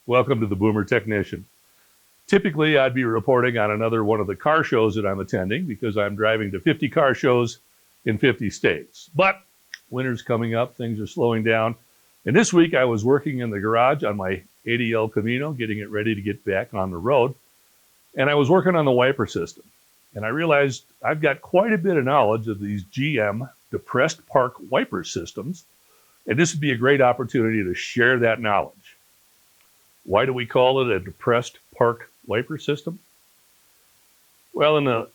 Welcome to the Boomer Technician. Typically, I'd be reporting on another one of the car shows that I'm attending because I'm driving to 50 car shows in 50 states. But winter's coming up, things are slowing down. And this week I was working in the garage on my ADL Camino, getting it ready to get back on the road. And I was working on the wiper system. And I realized I've got quite a bit of knowledge of these GM depressed park wiper systems. And this would be a great opportunity to share that knowledge. Why do we call it a depressed park wiper system? Well, in the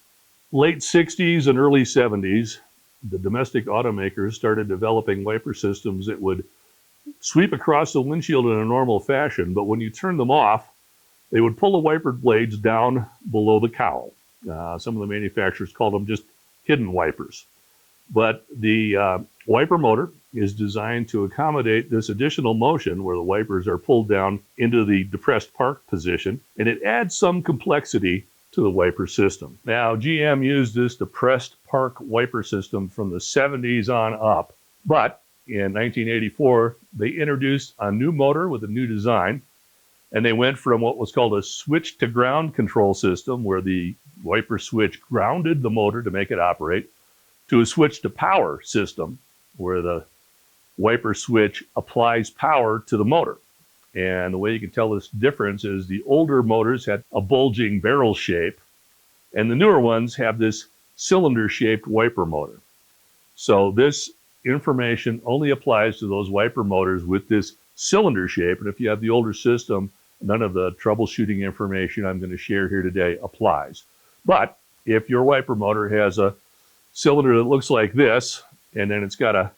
late 60s and early 70s, the domestic automakers started developing wiper systems that would sweep across the windshield in a normal fashion, but when you turn them off, they would pull the wiper blades down below the cowl. Some of the manufacturers called them just hidden wipers. But the wiper motor is designed to accommodate this additional motion where the wipers are pulled down into the depressed park position, and it adds some complexity to the wiper system. Now, GM used this depressed park wiper system from the 70s on up, but in 1984, they introduced a new motor with a new design, and they went from what was called a switch to ground control system, where the wiper switch grounded the motor to make it operate, to a switch to power system, where the wiper switch applies power to the motor. And the way you can tell this difference is the older motors had a bulging barrel shape, and the newer ones have this cylinder-shaped wiper motor. So this information only applies to those wiper motors with this cylinder shape, and if you have the older system, none of the troubleshooting information I'm going to share here today applies. But if your wiper motor has a cylinder that looks like this, and then it's got a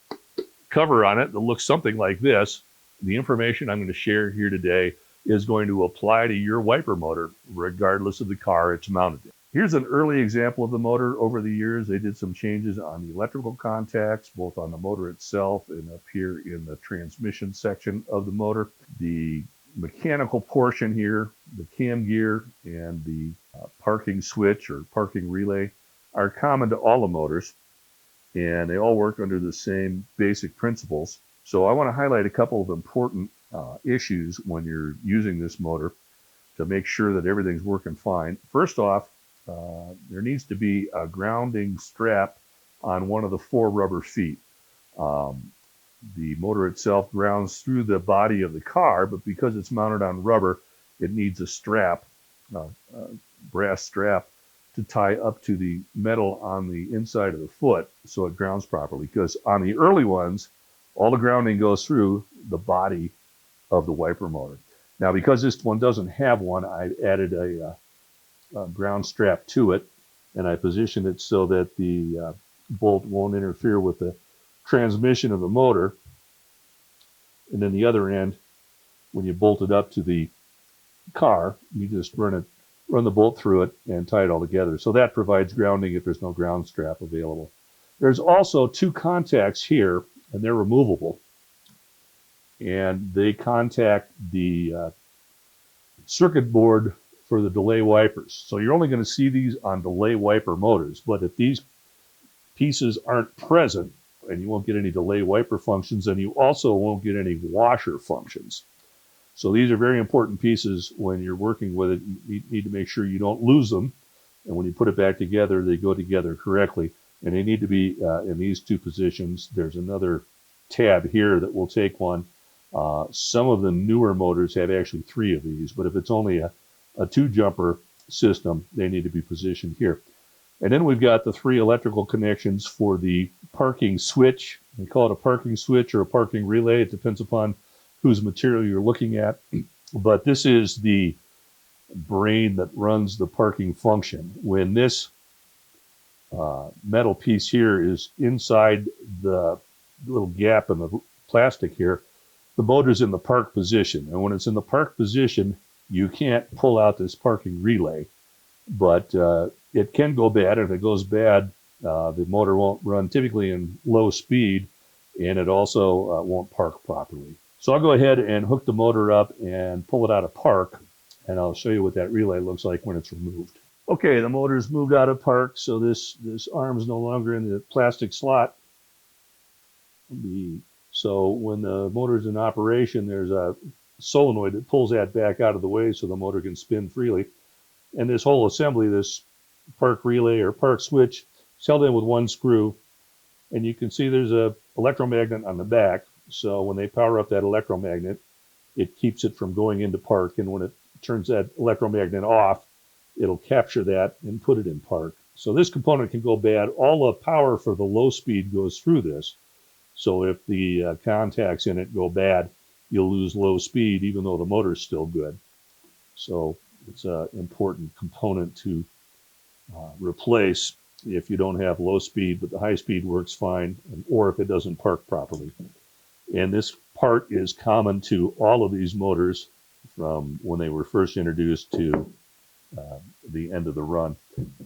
cover on it that looks something like this, the information I'm going to share here today is going to apply to your wiper motor regardless of the car it's mounted in. Here's an early example of the motor. Over the years, they did some changes on the electrical contacts, both on the motor itself and up here in the transmission section of the motor. The mechanical portion here, the cam gear and the parking switch or parking relay are common to all the motors, and they all work under the same basic principles. So I want to highlight a couple of important issues when you're using this motor to make sure that everything's working fine. First off, there needs to be a grounding strap on one of the four rubber feet. The motor itself grounds through the body of the car, but because it's mounted on rubber, it needs a strap, brass strap, to tie up to the metal on the inside of the foot so it grounds properly. Because on the early ones, all the grounding goes through the body of the wiper motor. Now, because this one doesn't have one, I added a ground strap to it, and I positioned it so that the bolt won't interfere with the transmission of the motor. And then the other end, when you bolt it up to the car, you just run the bolt through it and tie it all together. So that provides grounding if there's no ground strap available. There's also two contacts here, and they're removable. And they contact the circuit board for the delay wipers. So you're only going to see these on delay wiper motors, but if these pieces aren't present, and you won't get any delay wiper functions, and you also won't get any washer functions. So these are very important pieces when you're working with it. You need to make sure you don't lose them, and when you put it back together, they go together correctly, and they need to be in these two positions. There's another tab here that will take one. Some of the newer motors have actually three of these, but if it's only a two-jumper system, they need to be positioned here. And then we've got the three electrical connections for the parking switch. We call it a parking switch or a parking relay. It depends upon whose material you're looking at. But this is the brain that runs the parking function. When this metal piece here is inside the little gap in the plastic here, the motor's in the park position. And when it's in the park position, you can't pull out this parking relay. But it can go bad. If it goes bad, the motor won't run typically in low speed, and it also won't park properly. So I'll go ahead and hook the motor up and pull it out of park, and I'll show you what that relay looks like when it's removed. Okay, the motor's moved out of park, so this arm's no longer in the plastic slot. So when the motor's in operation, there's a solenoid that pulls that back out of the way so the motor can spin freely. And this whole assembly, this park relay or park switch, is held in with one screw. And you can see there's a electromagnet on the back. So when they power up that electromagnet, it keeps it from going into park. And when it turns that electromagnet off, it'll capture that and put it in park. So this component can go bad. All the power for the low speed goes through this. So if the contacts in it go bad, you'll lose low speed even though the motor's still good. So it's an important component to replace if you don't have low speed, but the high speed works fine, or if it doesn't park properly. And this part is common to all of these motors from when they were first introduced to the end of the run.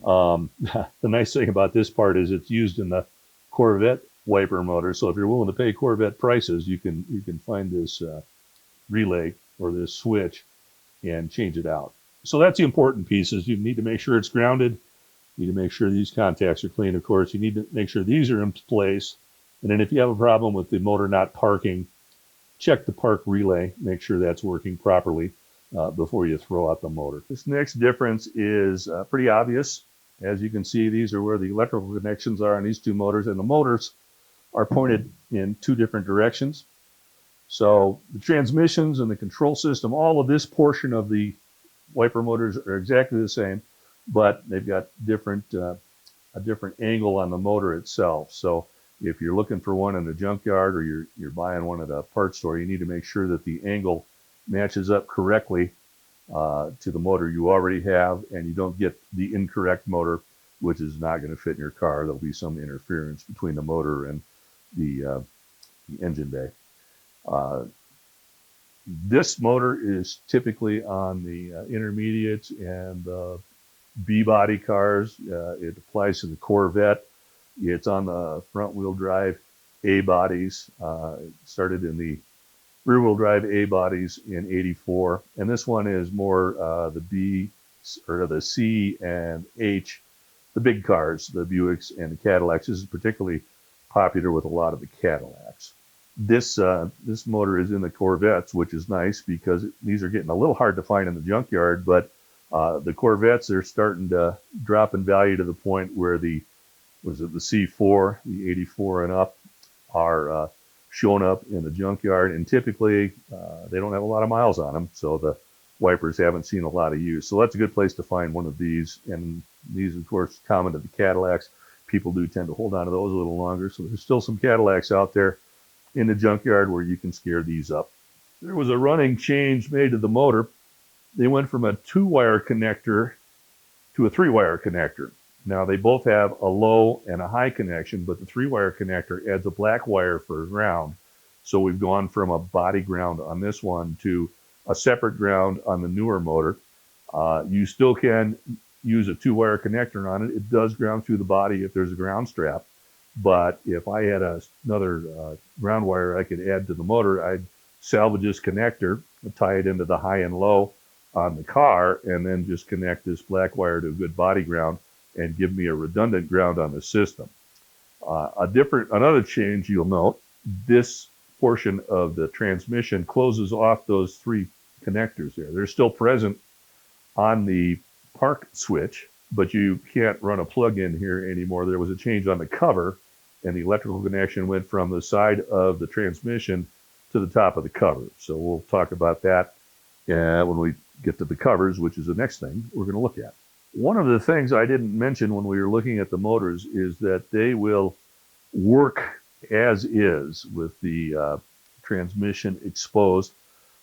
The nice thing about this part is it's used in the Corvette wiper motor. So if you're willing to pay Corvette prices, you can find this relay or this switch and change it out. So that's the important pieces. You need to make sure it's grounded. You need to make sure these contacts are clean, of course. You need to make sure these are in place. And then if you have a problem with the motor not parking, check the park relay, make sure that's working properly before you throw out the motor. This next difference is pretty obvious. As you can see, these are where the electrical connections are on these two motors, and the motors are pointed in two different directions. So the transmissions and the control system, all of this portion of the wiper motors are exactly the same, but they've got a different angle on the motor itself. So if you're looking for one in a junkyard or you're buying one at a parts store, you need to make sure that the angle matches up correctly to the motor you already have, and you don't get the incorrect motor, which is not going to fit in your car. There'll be some interference between the motor and the engine bay. This motor is typically on the intermediate and B-body cars. It applies to the Corvette. It's on the front-wheel drive A-bodies. It started in the rear-wheel drive A-bodies in '84, and this one is more the B or the C and H, the big cars, the Buicks and the Cadillacs. This is particularly popular with a lot of the Cadillacs. This motor is in the Corvettes, which is nice because these are getting a little hard to find in the junkyard, but the Corvettes are starting to drop in value to the point where the C4, the '84 and up, are showing up in the junkyard, and typically they don't have a lot of miles on them, so the wipers haven't seen a lot of use. So that's a good place to find one of these, and these, of course, common to the Cadillacs. People do tend to hold on to those a little longer, so there's still some Cadillacs out there in the junkyard where you can scare these up. There was a running change made to the motor. They went from a 2-wire connector to a 3-wire connector. Now, they both have a low and a high connection, but the 3-wire connector adds a black wire for ground. So we've gone from a body ground on this one to a separate ground on the newer motor. You still can use a 2-wire connector on it. It does ground through the body if there's a ground strap. But if I had another ground wire I could add to the motor, I'd salvage this connector, tie it into the high and low on the car, and then just connect this black wire to a good body ground and give me a redundant ground on the system. Another change you'll note, this portion of the transmission closes off those 3 connectors there. They're still present on the park switch, but you can't run a plug-in here anymore. There was a change on the cover, and the electrical connection went from the side of the transmission to the top of the cover. So we'll talk about that when we get to the covers, which is the next thing we're going to look at. One of the things I didn't mention when we were looking at the motors is that they will work as is with the transmission exposed.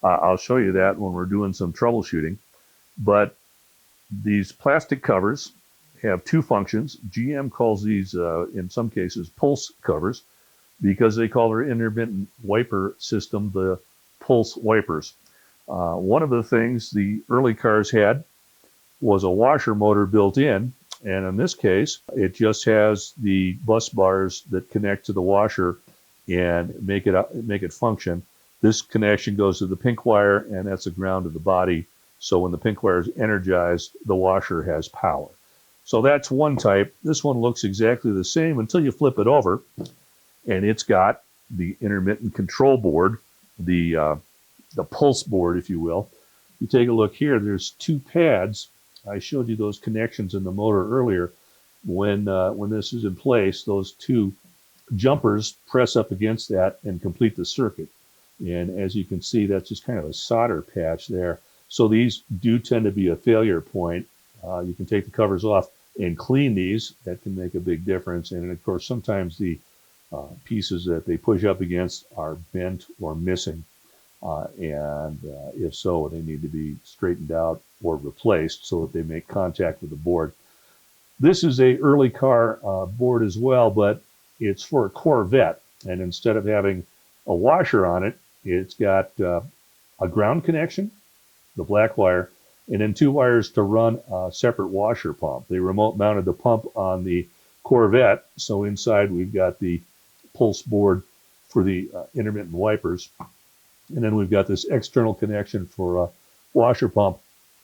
I'll show you that when we're doing some troubleshooting. But these plastic covers have 2 functions. GM calls these, in some cases, pulse covers, because they call their intermittent wiper system the pulse wipers. One of the things the early cars had was a washer motor built in, and in this case, it just has the bus bars that connect to the washer and make it function. This connection goes to the pink wire, and that's the ground of the body. So when the pink wire is energized, the washer has power. So that's one type. This one looks exactly the same until you flip it over, and it's got the intermittent control board, the the pulse board, if you will. You take a look here, there's two pads. I showed you those connections in the motor earlier. When this is in place, those two jumpers press up against that and complete the circuit. And as you can see, that's just kind of a solder patch there. So these do tend to be a failure point. You can take the covers off and clean these. That can make a big difference. And of course, sometimes the pieces that they push up against are bent or missing. If so, they need to be straightened out or replaced so that they make contact with the board. This is a early car board as well, but it's for a Corvette. And instead of having a washer on it, it's got a ground connection, the black wire, and then two wires to run a separate washer pump. They remote mounted the pump on the Corvette, so inside we've got the pulse board for the intermittent wipers. And then we've got this external connection for a washer pump.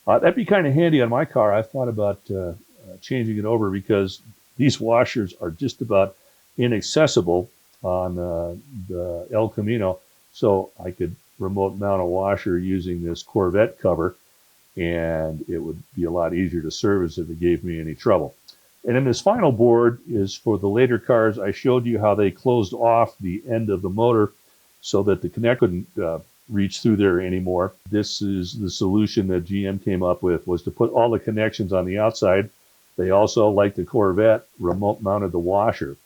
That'd be kind of handy on my car. I thought about changing it over because these washers are just about inaccessible on the El Camino. So I could remote mount a washer using this Corvette cover, and it would be a lot easier to service if it gave me any trouble. And then this final board is for the later cars. I showed you how they closed off the end of the motor so that the connect couldn't reach through there anymore. This is the solution that GM came up with, was to put all the connections on the outside. They also, like the Corvette, remote mounted the washer.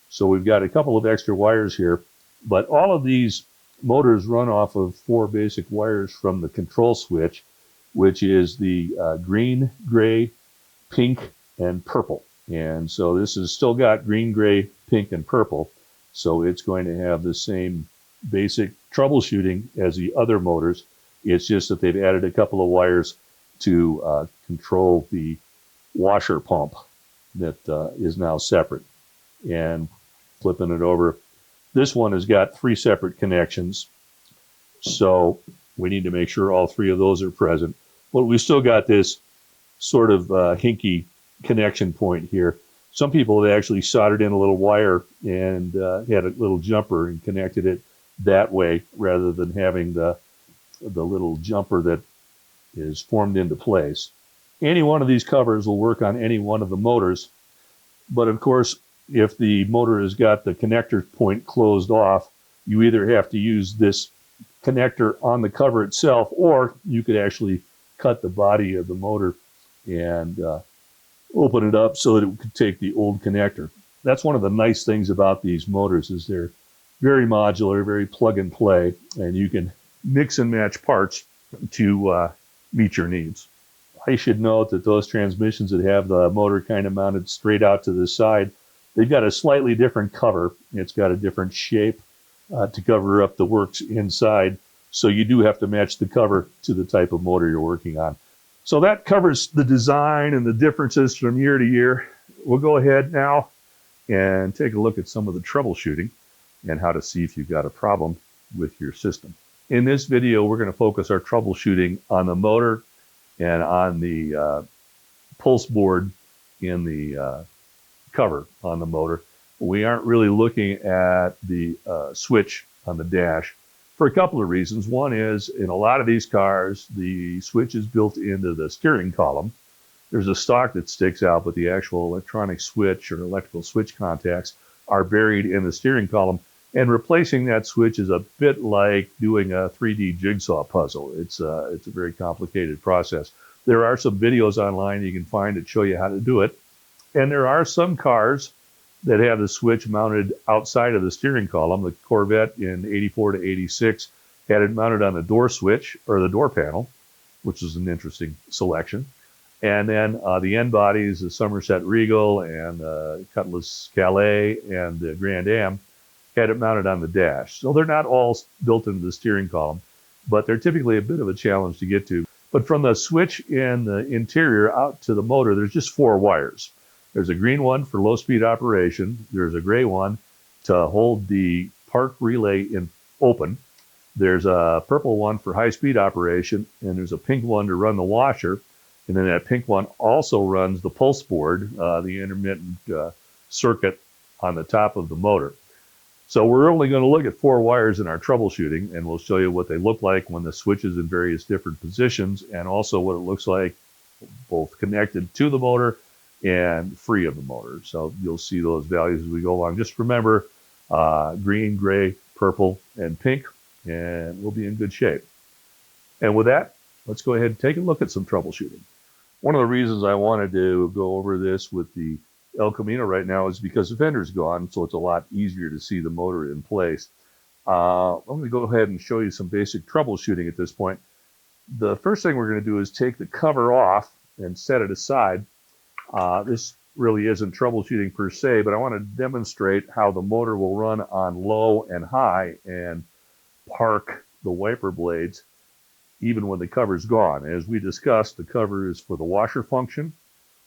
So we've got a couple of extra wires here, but all of these motors run off of four basic wires from the control switch, which is the green, gray, pink, and purple. And so this has still got green, gray, pink, and purple. So it's going to have the same basic troubleshooting as the other motors. It's just that they've added a couple of wires to control the washer pump that is now separate. And flipping it over, this one has got three separate connections. So we need to make sure all three of those are present. But we still got this sort of hinky connection point here. Some people have actually soldered in a little wire and had a little jumper and connected it that way rather than having the little jumper that is formed into place. Any one of these covers will work on any one of the motors, but of course, if the motor has got the connector point closed off, you either have to use this connector on the cover itself, or you could actually cut the body of the motor and open it up so that it could take the old connector. That's one of the nice things about these motors, is they're very modular, very plug and play, and you can mix and match parts to meet your needs. I should note that those transmissions that have the motor kind of mounted straight out to the side, they've got a slightly different cover. It's got a different shape to cover up the works inside. So you do have to match the cover to the type of motor you're working on. So that covers the design and the differences from year to year. We'll go ahead now and take a look at some of the troubleshooting and how to see if you've got a problem with your system. In this video, we're going to focus our troubleshooting on the motor and on the pulse board in the cover on the motor. We aren't really looking at the switch on the dash for a couple of reasons. One is, in a lot of these cars, the switch is built into the steering column. There's a stock that sticks out, but the actual electronic switch or electrical switch contacts are buried in the steering column. And replacing that switch is a bit like doing a 3D jigsaw puzzle. It's a very complicated process. There are some videos online you can find that show you how to do it. And there are some cars that have the switch mounted outside of the steering column. The Corvette in 84 to 86 had it mounted on the door switch or the door panel, which is an interesting selection. And then the end bodies, the Somerset Regal and Cutlass Calais and the Grand Am, had it mounted on the dash. So they're not all built into the steering column, but they're typically a bit of a challenge to get to. But from the switch in the interior out to the motor, there's just four wires. There's a green one for low-speed operation. There's a gray one to hold the park relay in open. There's a purple one for high-speed operation, and there's a pink one to run the washer. And then that pink one also runs the pulse board, the intermittent circuit on the top of the motor. So we're only going to look at 4 wires in our troubleshooting, and we'll show you what they look like when the switch is in various different positions, and also what it looks like both connected to the motor and free of the motor. So you'll see those values as we go along. Just remember green, gray, purple, and pink, and we'll be in good shape. And with that, let's go ahead and take a look at some troubleshooting. One of the reasons I wanted to go over this with the El Camino right now is because the fender's gone, so it's a lot easier to see the motor in place. I'm going to go ahead and show you some basic troubleshooting at this point. The first thing we're going to do is take the cover off and set it aside. This really isn't troubleshooting per se, but I want to demonstrate how the motor will run on low and high and park the wiper blades even when the cover's gone. As we discussed, the cover is for the washer function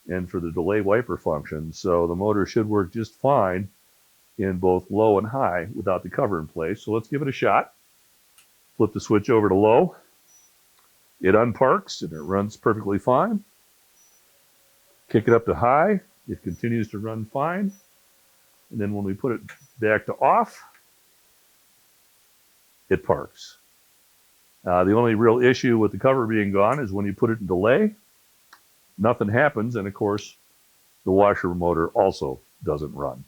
and for the delay wiper function, so the motor should work just fine in both low and high without the cover in place. So let's give it a shot. Flip the switch over to low. It unparks and it runs perfectly fine. Kick it up to high. It continues to run fine. And then when we put it back to off, it parks. The only real issue with the cover being gone is when you put it in delay, nothing happens, and of course, the washer motor also doesn't run.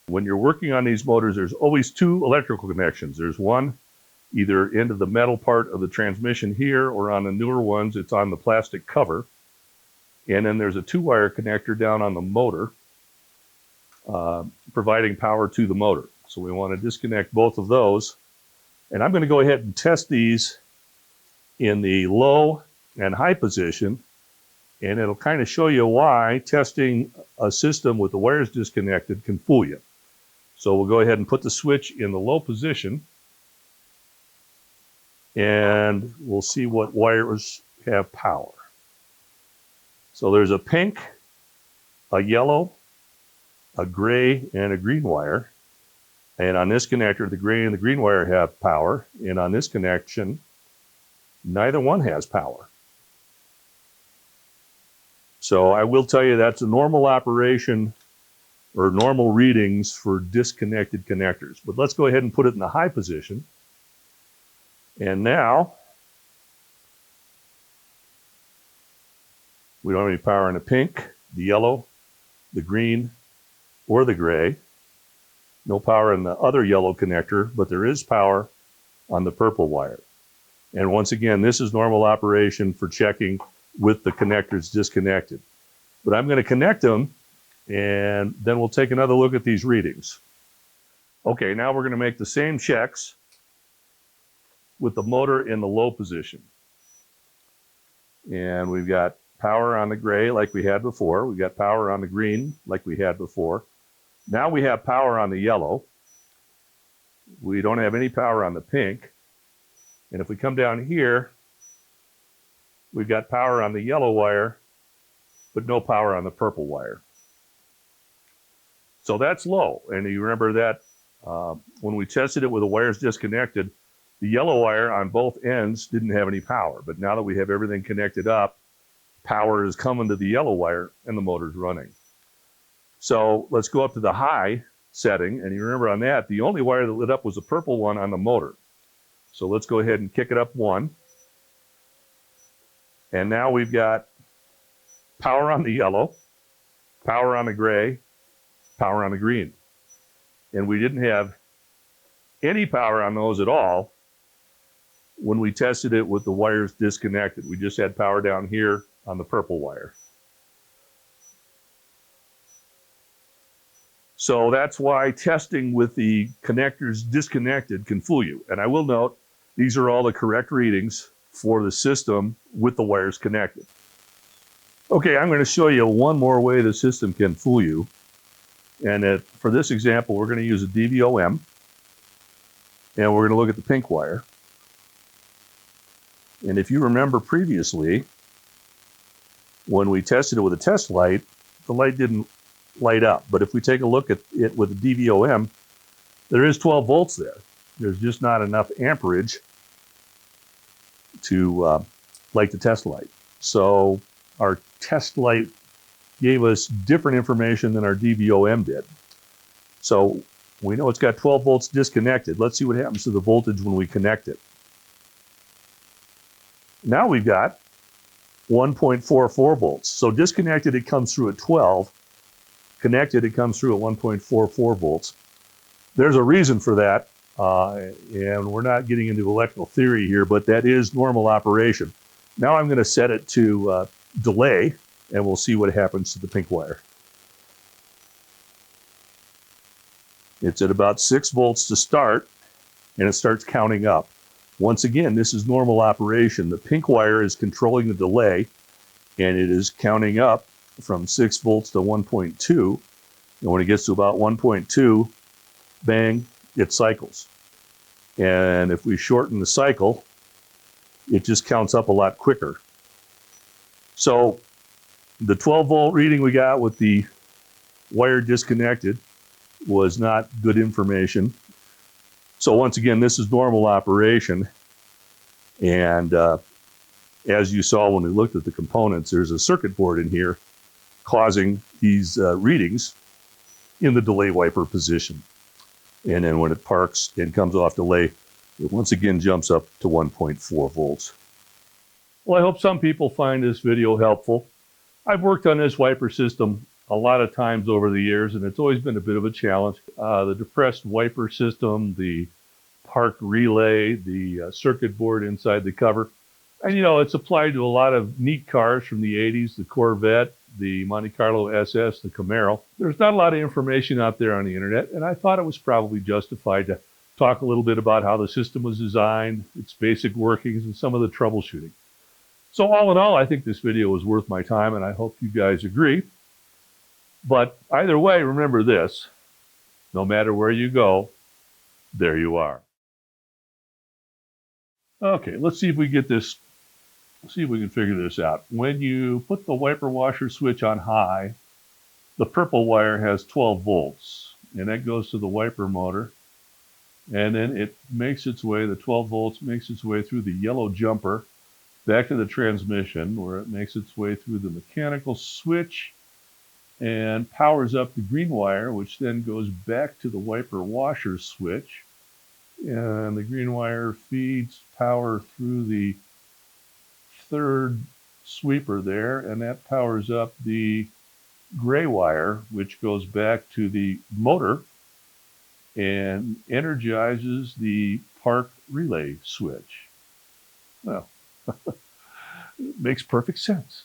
When you're working on these motors, there's always 2 electrical connections. There's one either into the metal part of the transmission here, or on the newer ones, it's on the plastic cover. And then there's a 2-wire connector down on the motor, providing power to the motor. So we want to disconnect both of those. And I'm going to go ahead and test these in the low and high position, and it'll kind of show you why testing a system with the wires disconnected can fool you. So we'll go ahead and put the switch in the low position, and we'll see what wires have power. So there's a pink, a yellow, a gray, and a green wire. And on this connector, the gray and the green wire have power, and on this connection, neither one has power. So I will tell you that's a normal operation or normal readings for disconnected connectors. But let's go ahead and put it in the high position. And now, we don't have any power in the pink, the yellow, the green, or the gray. No power in the other yellow connector, but there is power on the purple wire. And once again, this is normal operation for checking with the connectors disconnected. But I'm going to connect them, and then we'll take another look at these readings. Okay, now we're going to make the same checks with the motor in the low position. And we've got power on the gray like we had before. We've got power on the green like we had before. Now we have power on the yellow. We don't have any power on the pink. And if we come down here, we've got power on the yellow wire, but no power on the purple wire. So that's low. And you remember that when we tested it with the wires disconnected, the yellow wire on both ends didn't have any power. But now that we have everything connected up, power is coming to the yellow wire and the motor's running. So let's go up to the high setting. And you remember on that, the only wire that lit up was the purple one on the motor. So let's go ahead and kick it up 1. And now we've got power on the yellow, power on the gray, power on the green. And we didn't have any power on those at all when we tested it with the wires disconnected. We just had power down here on the purple wire. So that's why testing with the connectors disconnected can fool you. And I will note, these are all the correct readings for the system with the wires connected. Okay, I'm going to show you one more way the system can fool you. And for this example, we're going to use a DVOM. And we're going to look at the pink wire. And if you remember previously, when we tested it with a test light, the light didn't light up. But if we take a look at it with a DVOM, there is 12 volts there. There's just not enough amperage to light the test light. So our test light gave us different information than our DVOM did. So We know it's got 12 volts disconnected. Let's see what happens to the voltage when we connect it. Now we've got 1.44 volts. So disconnected, it comes through at 12. Connected, it comes through at 1.44 volts. There's a reason for that, and we're not getting into electrical theory here, but that is normal operation. Now I'm going to set it to delay, and we'll see what happens to the pink wire. It's at about 6 volts to start, and it starts counting up. Once again, this is normal operation. The pink wire is controlling the delay, and it is counting up from 6 volts to 1.2. And when it gets to about 1.2, bang, it cycles. And if we shorten the cycle, it just counts up a lot quicker. So the 12 volt reading we got with the wire disconnected was not good information. So once again, this is normal operation. And as you saw when we looked at the components, there's a circuit board in here causing these readings in the delay wiper position. And then when it parks and comes off delay, it once again jumps up to 1.4 volts. Well, I hope some people find this video helpful. I've worked on this wiper system a lot of times over the years, and it's always been a bit of a challenge. The depressed wiper system, the parked relay, the circuit board inside the cover. And you know, it's applied to a lot of neat cars from the 80s, the Corvette, the Monte Carlo SS, the Camaro. There's not a lot of information out there on the internet, and I thought it was probably justified to talk a little bit about how the system was designed, its basic workings, and some of the troubleshooting. So all in all, I think this video was worth my time, and I hope you guys agree. But either way, remember this: no matter where you go, there you are. Okay, let's see if we get this. See if we can figure this out. When you put the wiper washer switch on high, the purple wire has 12 volts, and that goes to the wiper motor, and then it makes its way, the 12 volts makes its way through the yellow jumper back to the transmission, where it makes its way through the mechanical switch and powers up the green wire, which then goes back to the wiper washer switch, and the green wire feeds power through the third sweeper there, and that powers up the gray wire, which goes back to the motor and energizes the park relay switch. Well, it makes perfect sense.